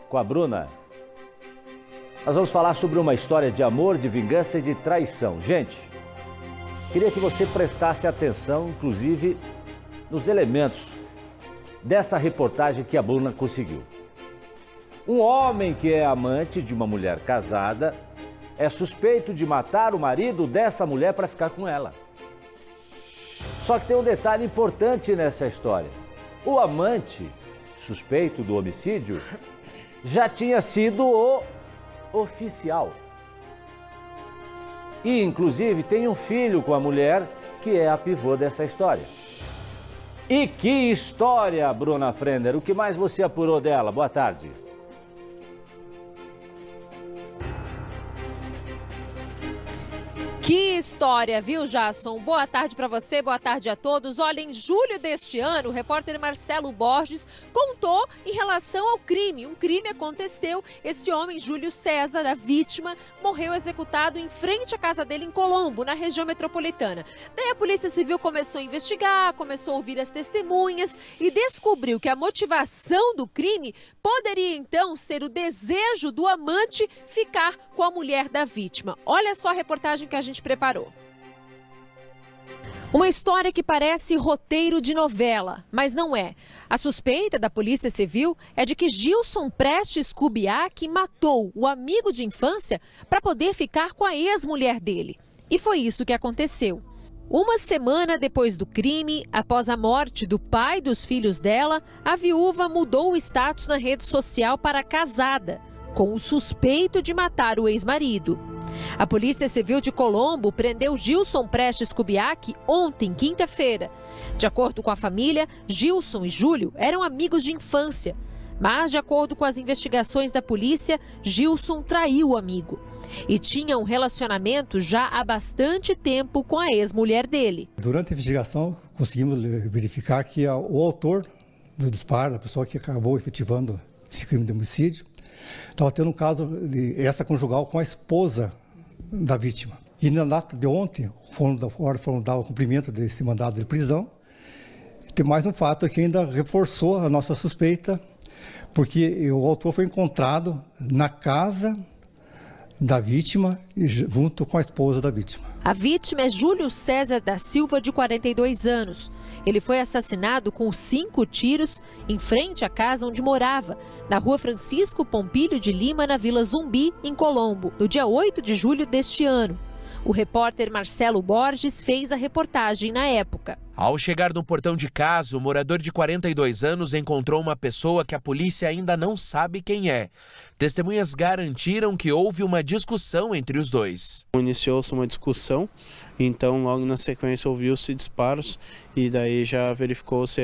Com a Bruna, nós vamos falar sobre uma história de amor, de vingança e de traição. Gente, queria que você prestasse atenção, inclusive, nos elementos dessa reportagem que a Bruna conseguiu. Um homem que é amante de uma mulher casada é suspeito de matar o marido dessa mulher para ficar com ela. Só que tem um detalhe importante nessa história. O amante suspeito do homicídio já tinha sido o oficial. E, inclusive, tem um filho com a mulher que é a pivô dessa história. E que história, Bruna Frender! O que mais você apurou dela? Boa tarde. Que história, viu, Jasson? Boa tarde para você, boa tarde a todos. Olha, em julho deste ano, o repórter Marcelo Borges contou em relação ao crime. Um crime aconteceu, esse homem, Júlio César, a vítima, morreu executado em frente à casa dele em Colombo, na região metropolitana. Daí a Polícia Civil começou a investigar, começou a ouvir as testemunhas e descobriu que a motivação do crime poderia então ser o desejo do amante ficar com a mulher da vítima. Olha só a reportagem que a gente preparou. Uma história que parece roteiro de novela, mas não é. A suspeita da Polícia Civil é de que Gilson Prestes Kubiak matou o amigo de infância para poder ficar com a ex-mulher dele. E foi isso que aconteceu. Uma semana depois do crime, após a morte do pai dos filhos dela, a viúva mudou o status na rede social para casada, com o suspeito de matar o ex-marido. A Polícia Civil de Colombo prendeu Gilson Prestes Kubiak ontem, quinta-feira. De acordo com a família, Gilson e Júlio eram amigos de infância. Mas, de acordo com as investigações da polícia, Gilson traiu o amigo. E tinha um relacionamento já há bastante tempo com a ex-mulher dele. Durante a investigação, conseguimos verificar que o autor do disparo, a pessoa que acabou efetivando esse crime de homicídio, estava tendo um caso de extraconjugal com a esposa da vítima. E na data de ontem, foram dar o cumprimento desse mandado de prisão. Tem mais um fato que ainda reforçou a nossa suspeita, porque o autor foi encontrado na casa da vítima, junto com a esposa da vítima. A vítima é Júlio César da Silva, de 42 anos. Ele foi assassinado com 5 tiros em frente à casa onde morava, na rua Francisco Pompílio de Lima, na Vila Zumbi, em Colombo, no dia 8 de julho deste ano. O repórter Marcelo Borges fez a reportagem na época. Ao chegar no portão de casa, o morador de 42 anos encontrou uma pessoa que a polícia ainda não sabe quem é. Testemunhas garantiram que houve uma discussão entre os dois. Iniciou-se uma discussão, então logo na sequência ouviu-se disparos e daí já verificou-se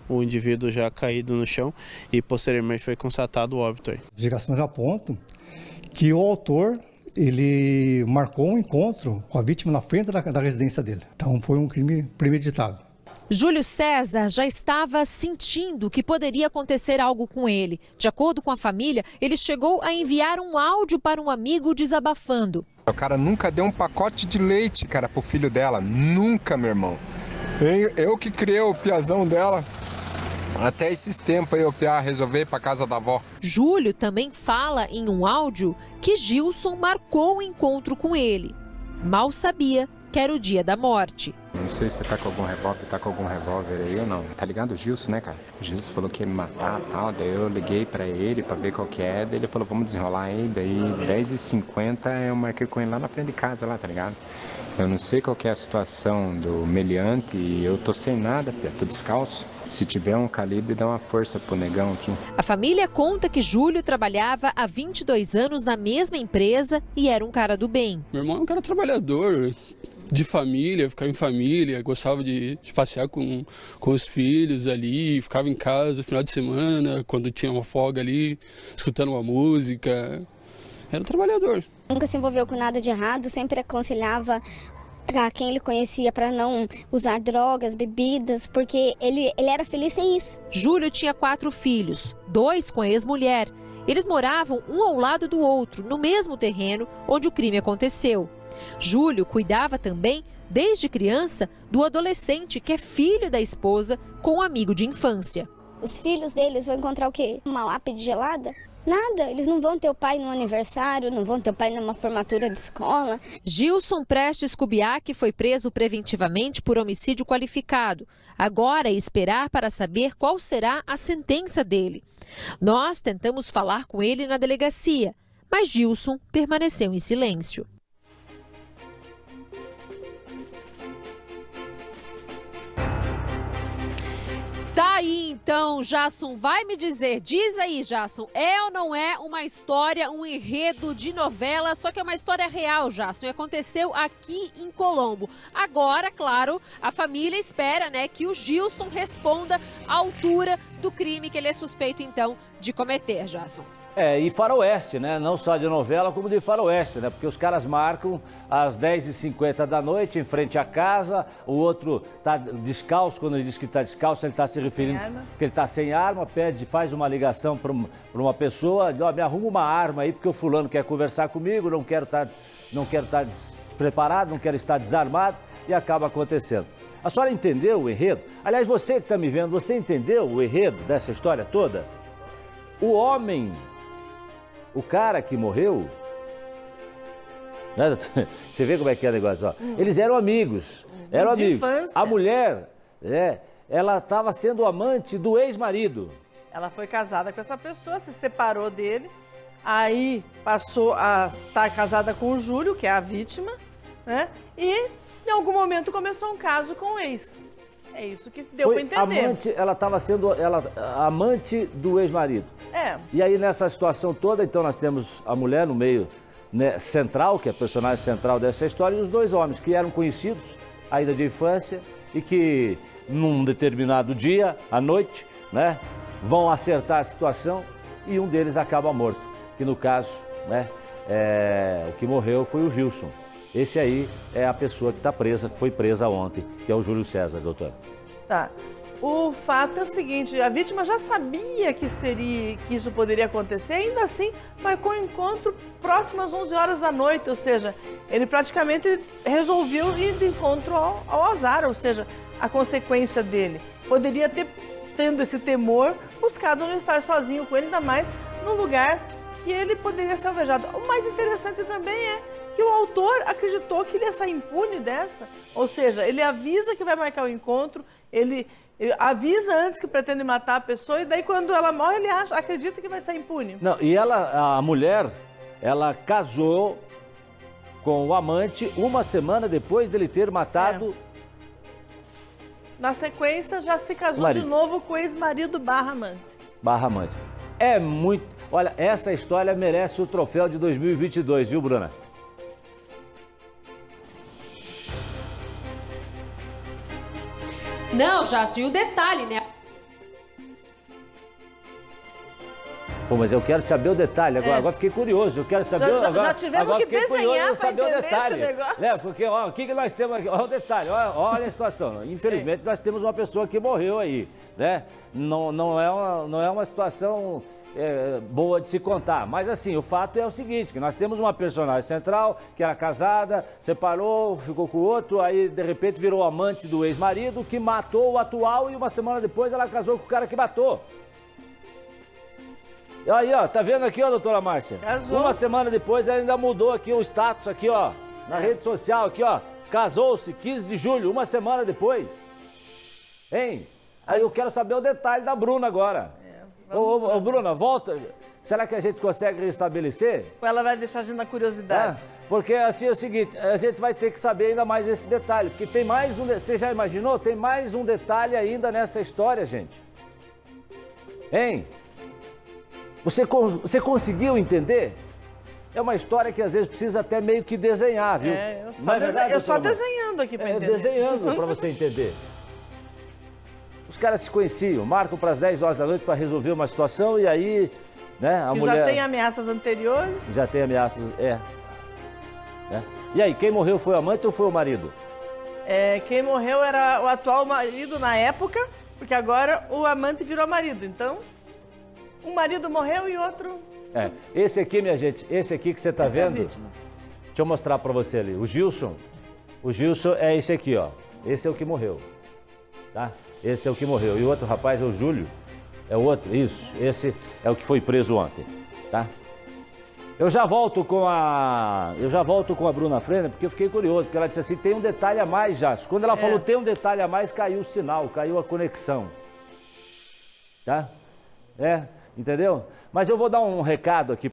o indivíduo já caído no chão e posteriormente foi constatado o óbito. As investigações apontam que o autor ele marcou um encontro com a vítima na frente da residência dele. Então foi um crime premeditado. Júlio César já estava sentindo que poderia acontecer algo com ele. De acordo com a família, ele chegou a enviar um áudio para um amigo desabafando. O cara nunca deu um pacote de leite, cara, pro filho dela. Nunca, meu irmão. Eu que criei o piazão dela. Até esses tempos aí o Piá resolveu ir para casa da avó. Júlio também fala em um áudio que Gilson marcou um encontro com ele. Mal sabia que era o dia da morte. Não sei se você tá com algum revólver aí ou não. Tá ligado o Gilson, né, cara? O Gilson falou que ia me matar e tal, daí eu liguei pra ele pra ver qual que é, daí ele falou, vamos desenrolar aí, daí 10h50 eu marquei com ele lá na frente de casa, lá, tá ligado? Eu não sei qual que é a situação do meliante e eu tô sem nada, tô descalço. Se tiver um calibre, dá uma força pro negão aqui. A família conta que Júlio trabalhava há 22 anos na mesma empresa e era um cara do bem. Meu irmão é um cara trabalhador, de família, ficava em família, gostava de passear com os filhos ali, ficava em casa no final de semana, quando tinha uma folga ali, escutando uma música. Era um trabalhador. Nunca se envolveu com nada de errado, sempre aconselhava a quem ele conhecia para não usar drogas, bebidas, porque ele era feliz sem isso. Júlio tinha 4 filhos, 2 com a ex-mulher. Eles moravam um ao lado do outro, no mesmo terreno onde o crime aconteceu. Júlio cuidava também, desde criança, do adolescente que é filho da esposa com um amigo de infância. Os filhos deles vão encontrar o quê? Uma lápide gelada? Nada, eles não vão ter o pai no aniversário, não vão ter o pai numa formatura de escola. Gilson Prestes Kubiak foi preso preventivamente por homicídio qualificado. Agora é esperar para saber qual será a sentença dele. Nós tentamos falar com ele na delegacia, mas Gilson permaneceu em silêncio. Tá aí então, Jasson, vai me dizer, diz aí, Jasson, é ou não é uma história, um enredo de novela, só que é uma história real, Jasson, e aconteceu aqui em Colombo. Agora, claro, a família espera, né, que o Gilson responda à altura do crime que ele é suspeito, então, de cometer, Jasson. E faroeste, né? Não só de novela, como de faroeste, né? Porque os caras marcam às 10h50 da noite, em frente à casa, o outro tá descalço, quando ele diz que tá descalço, ele tá se referindo que ele tá sem arma, faz uma ligação para uma pessoa, me arruma uma arma aí, porque o fulano quer conversar comigo, não quero estar despreparado, não quero estar desarmado, e acaba acontecendo. A senhora entendeu o enredo? Aliás, você que está me vendo, você entendeu o enredo dessa história toda? O homem... O cara que morreu, né? Você vê como é que é o negócio, ó. Eles eram amigos, Infância. A mulher, ela estava sendo amante do ex-marido. Ela foi casada com essa pessoa, se separou dele, aí passou a estar casada com o Júlio, que é a vítima, né? E em algum momento começou um caso com o ex. É isso que deu para entender. Ela estava sendo amante do ex-marido. E aí nessa situação toda, então nós temos a mulher no meio, né, central, que é a personagem central dessa história, e os dois homens que eram conhecidos ainda de infância e que num determinado dia, à noite, né, vão acertar a situação e um deles acaba morto. Que no caso, né, o que morreu foi o Gilson. Esse aí é a pessoa que está presa, que foi presa ontem, que é o Júlio César, doutor. Tá. O fato é o seguinte, a vítima já sabia que isso poderia acontecer, ainda assim marcou um encontro próximo às 11 horas da noite, ou seja, ele praticamente resolveu ir de encontro ao azar, ou seja, a consequência dele. Poderia ter, tendo esse temor, buscado não estar sozinho com ele, ainda mais num lugar que ele poderia ser alvejado. O mais interessante também é que o autor acreditou que ele ia sair impune dessa, ou seja, ele avisa que vai marcar o encontro, ele avisa antes que pretende matar a pessoa e daí quando ela morre ele acredita que vai sair impune. Não, e a mulher, ela casou com o amante uma semana depois dele ter matado... Na sequência já se casou de novo com o ex-marido /amante. /amante. É muito... Olha, essa história merece o troféu de 2022, viu, Bruna? Não, Jasson, e o detalhe, né? Pô, mas eu quero saber o detalhe, agora fiquei curioso, eu quero saber... Já tivemos que desenhar para entender esse negócio. Porque, ó, o que nós temos aqui? Olha o detalhe, olha a situação. Infelizmente, nós temos uma pessoa que morreu aí, né? Não é uma situação... boa de se contar, mas assim, o fato é o seguinte, que nós temos uma personagem central que era casada, separou, ficou com o outro, aí de repente virou amante do ex-marido que matou o atual e uma semana depois ela casou com o cara que matou. E aí, ó, tá vendo aqui, ó, doutora Márcia? Casou. Uma semana depois ela ainda mudou aqui o status aqui, ó, na rede social aqui, ó, casou-se 15 de julho, uma semana depois. Hein? Aí eu quero saber o detalhe da Bruna agora. Ô, Bruna, volta. Será que a gente consegue restabelecer? Ela vai deixar a gente na curiosidade. Porque assim é o seguinte, a gente vai ter que saber ainda mais esse detalhe, porque tem mais um... Você já imaginou? Tem mais um detalhe ainda nessa história, gente. Hein? Você conseguiu entender? É uma história que às vezes precisa até meio que desenhar, viu? Eu só desenhando aqui para entender. Desenhando para você entender. Os caras se conheciam, marcam para as 10 horas da noite para resolver uma situação e aí, né, a mulher... Já tem ameaças anteriores? Já tem ameaças, E aí, quem morreu foi o amante ou foi o marido? Quem morreu era o atual marido na época, porque agora o amante virou marido, então um marido morreu e outro... Esse aqui, minha gente, esse aqui que você está vendo, deixa eu mostrar para você ali, o Gilson é esse aqui, ó, esse é o que morreu, tá? Esse é o que morreu. E o outro rapaz é o Júlio. É o outro? Isso. Esse é o que foi preso ontem, tá? Eu já volto com a Bruna Freitas, porque eu fiquei curioso, porque ela disse assim, tem um detalhe a mais, Jássio. Quando ela falou tem um detalhe a mais, caiu o sinal, caiu a conexão. Tá? Entendeu? Mas eu vou dar um recado aqui